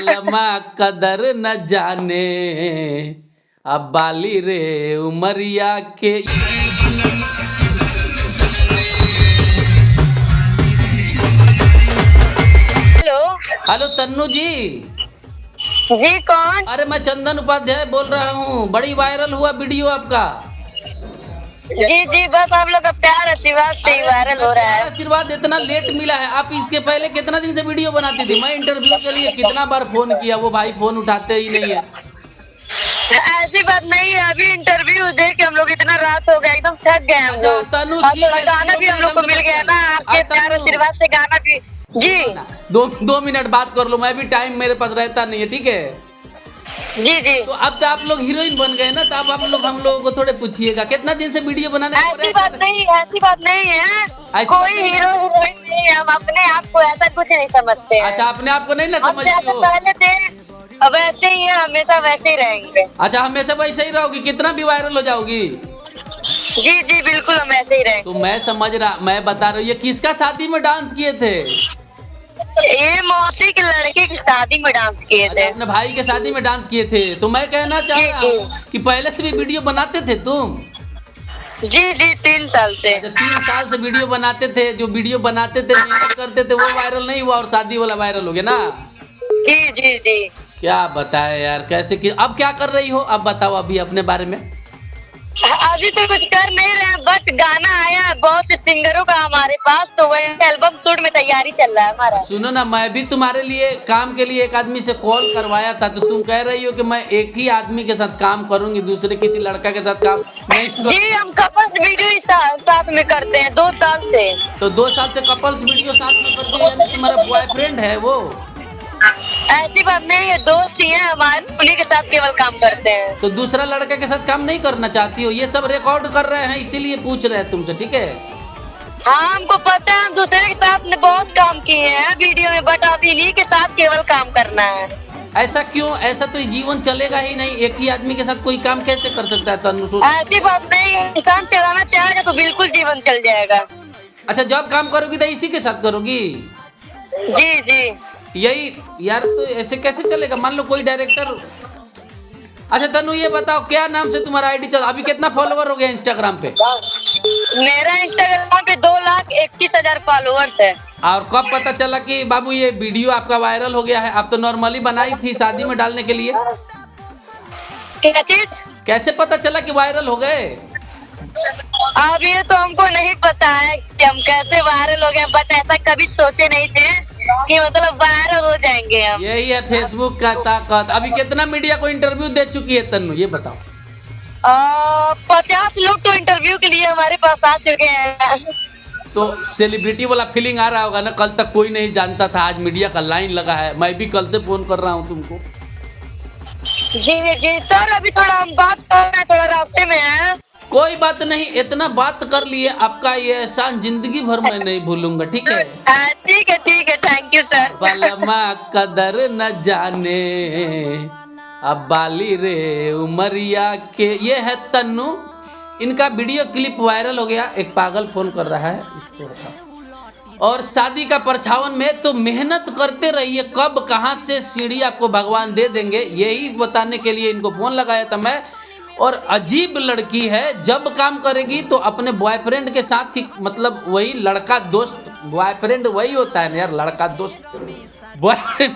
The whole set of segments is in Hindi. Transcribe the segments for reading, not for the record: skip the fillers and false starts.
बलमा कदर न जाने अब बाली रे उमरिया के। हेलो। हेलो तन्नू जी। जी कौन? अरे मैं चंदन उपाध्याय बोल रहा हूँ, बड़ी वायरल हुआ वीडियो आपका। जी जी, बस आप लोग का प्यार आशीर्वाद से ही वायरल हो रहा है। आशीर्वाद इतना लेट मिला है। आप इसके पहले कितना दिन से वीडियो बनाती थी? मैं इंटरव्यू के लिए कितना बार फोन किया, वो भाई फोन उठाते ही नहीं है। ऐसी बात नहीं है, अभी इंटरव्यू दे के हम लोग इतना रात हो गया, एकदम थक गए हम अच्छा लोग। तनु और ठीक थोड़ा है, गाना भी हम लोग को मिल गया ना, आपके प्यार आशीर्वाद से गाना भी। जी दो मिनट बात कर लो, मैं भी टाइम मेरे पास रहता नहीं है, ठीक है। जी जी। तो अब तो आप लोग हीरोइन बन गए ना, तो अब आप लोग हम लोगों को थोड़े पूछिएगा कितना दिन से वीडियो बनाने का ऐसी प्रयास बात कर रहे नहीं, ऐसी बात नहीं है। ऐसी बात कोई नहीं है। हीरो हीरोइन नहीं है, हम अपने आप को ऐसा कुछ नहीं समझते हैं। अच्छा अपने आप को नहीं ना हम समझती जैसे हो? पहले थे अब वैसे ही है, हमेशा वैसे ही रहेंगे। अच्छा हमेशा वैसे ही रहोगी, कितना भी वायरल हो जाओगी? जी जी बिल्कुल, हम ऐसे ही रहेंगे। तो मैं समझ रहा, मैं बता रहा हूँ, ये किसका शादी में डांस किए थे? ये मौसी के लड़के की शादी में डांस किए थे। अपने भाई के शादी में डांस किए थे। तो मैं कहना चाह रहा हूँ कि पहले से भी वीडियो बनाते थे तुम? जी जी 3 साल से। अच्छा 3 साल से वीडियो बनाते थे, जो वीडियो बनाते थे मेहनत करते थे वो वायरल नहीं हुआ और शादी वाला वायरल हो गया ना? जी जी जी। क्या बताए यार, कैसे कि अब क्या कर रही हो? अब बताओ अभी अपने बारे में। अभी तो कुछ कर नहीं रहे हैं, बट गाना आया है बहुत से सिंगरों का हमारे पास, तो वही एल्बम शूट में तैयारी चल रहा है हमारा। सुनो ना, मैं भी तुम्हारे लिए काम के लिए एक आदमी से कॉल करवाया था, तो तुम कह रही हो कि मैं एक ही आदमी के साथ काम करूंगी, दूसरे किसी लड़का के साथ काम नहीं करूंगी। जी हम कपल्स वीडियो साथ में करते हैं 2 साल से। तो 2 साल से कपल्स वीडियो साथ में करती हो, यानी तुम्हारा बॉयफ्रेंड है वो? ऐसी बात नहीं है, दोस्त ही है हमारे, उन्हीं के साथ केवल काम करते हैं। तो दूसरा लड़के के साथ काम नहीं करना चाहती हो? ये सब रिकॉर्ड कर रहे हैं इसीलिए पूछ रहे हैं तुमसे, ठीक है। हाँ हमको पता है, हम दूसरे के साथ ने बहुत काम किए हैं वीडियो में, बट अब इन्हीं के साथ केवल काम करना है। ऐसा क्यों? ऐसा तो जीवन चलेगा ही नहीं, एक ही आदमी के साथ कोई काम कैसे कर सकता है तनु? सोच। ऐसी बात नहीं है, इंसान चलाना चाहेगा तो बिल्कुल जीवन चल जाएगा। अच्छा जब काम करोगी तो इसी के साथ करोगी? जी जी। यही यार, तो ऐसे कैसे चलेगा? मान लो कोई डायरेक्टर। अच्छा तनु ये बताओ, क्या नाम से तुम्हारा आईडी चल, अभी कितना फॉलोवर हो गया इंस्टाग्राम पे? मेरा इंस्टाग्राम पे 2,21,000 फॉलोअर्स है। और कब पता चला कि बाबू ये वीडियो आपका वायरल हो गया है? आप तो नॉर्मली बनाई थी शादी में डालने के लिए। क्या चीज? कैसे पता चला कि वायरल हो गए? अब ये तो हमको नहीं पता है कि हम कैसे वायरल हो गए, बट ऐसा कभी सोचे नहीं थे कि मतलब वायरल हो जाएंगे हम। यही है फेसबुक का ताकत। अभी कितना मीडिया को इंटरव्यू दे चुकी है तन्नू, ये बताओ। 50 लोग तो इंटरव्यू के लिए हमारे पास आ चुके हैं। तो सेलिब्रिटी वाला फीलिंग आ रहा होगा ना, कल तक कोई नहीं जानता था, आज मीडिया का लाइन लगा है। मैं भी कल से फोन कर रहा हूँ तुमको। जी जी सर, अभी थोड़ा हम बात कर रहे हैं, थोड़ा रास्ते में है। कोई बात नहीं, इतना बात कर लिए, आपका ये एहसान जिंदगी भर मैं नहीं भूलूंगा, ठीक है। ठीक है, थैंक यू सर। बलमा कदर न जाने अब बाली रे उमरिया के। ये है तन्नू, इनका वीडियो क्लिप वायरल हो गया। एक पागल फोन कर रहा है, इसको रखा। और शादी का परछावन में तो मेहनत करते रहिए, कब कहाँ से सीढ़ी आपको भगवान दे देंगे यही बताने के लिए इनको फोन लगाया था मैं। और अजीब लड़की है, जब काम करेगी तो अपने बॉयफ्रेंड के साथ ही, मतलब वही लड़का दोस्त, बॉयफ्रेंड वही होता है ना यार, लड़का दोस्त, बॉयफ्रेंड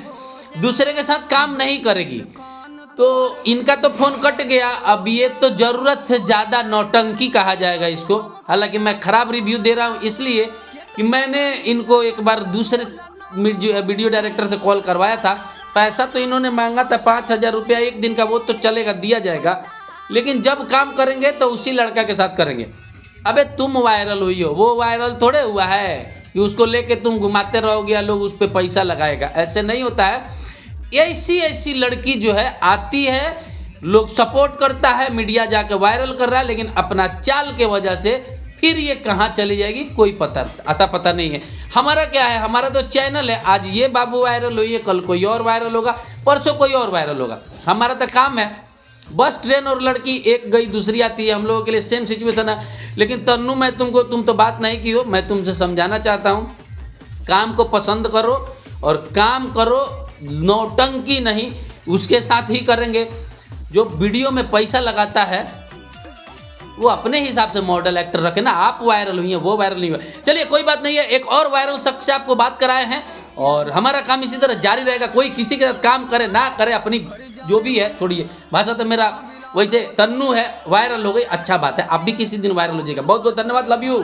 दूसरे के साथ काम नहीं करेगी। तो इनका तो फोन कट गया। अब ये तो जरूरत से ज़्यादा नौटंकी कहा जाएगा इसको। हालांकि मैं खराब रिव्यू दे रहा हूँ इसलिए कि मैंने इनको एक बार दूसरे वीडियो डायरेक्टर से कॉल करवाया था। पैसा तो इन्होंने मांगा था 5,000 रुपया एक दिन का, वो तो चलेगा, दिया जाएगा, लेकिन जब काम करेंगे तो उसी लड़का के साथ करेंगे। अबे तुम वायरल हुई हो, वो वायरल थोड़े हुआ है कि उसको लेके तुम घुमाते रहोगे या लोग उस पर पैसा लगाएगा। ऐसे नहीं होता है। ऐसी लड़की जो है आती है, लोग सपोर्ट करता है, मीडिया जाके वायरल कर रहा है, लेकिन अपना चाल के वजह से फिर ये कहाँ चली जाएगी कोई पता नहीं है। हमारा क्या है, हमारा तो चैनल है। आज ये बाबू वायरल हुई है, कल कोई और वायरल होगा, परसों कोई और वायरल होगा। हमारा तो काम है, बस ट्रेन और लड़की एक गई दूसरी आती है, हम लोगों के लिए सेम सिचुएशन है। लेकिन तन्नू मैं तुम तो बात नहीं की हो, मैं तुमसे समझाना चाहता हूँ, काम को पसंद करो और काम करो नौटंकी नहीं, उसके साथ ही करेंगे। जो वीडियो में पैसा लगाता है वो अपने हिसाब से मॉडल एक्टर रखे ना। आप वायरल हुई हैं, वो वायरल नहीं हुआ। चलिए कोई बात नहीं है, एक और वायरल शख्स से आपको बात कराए हैं और हमारा काम इसी तरह जारी रहेगा। कोई किसी के साथ काम करे ना करे, अपनी जो भी है छोड़िए। भाषा तो मेरा वैसे तन्नू है, वायरल हो गई, अच्छा बात है, आप भी किसी दिन वायरल हो जाएगा। बहुत बहुत धन्यवाद, लव यू।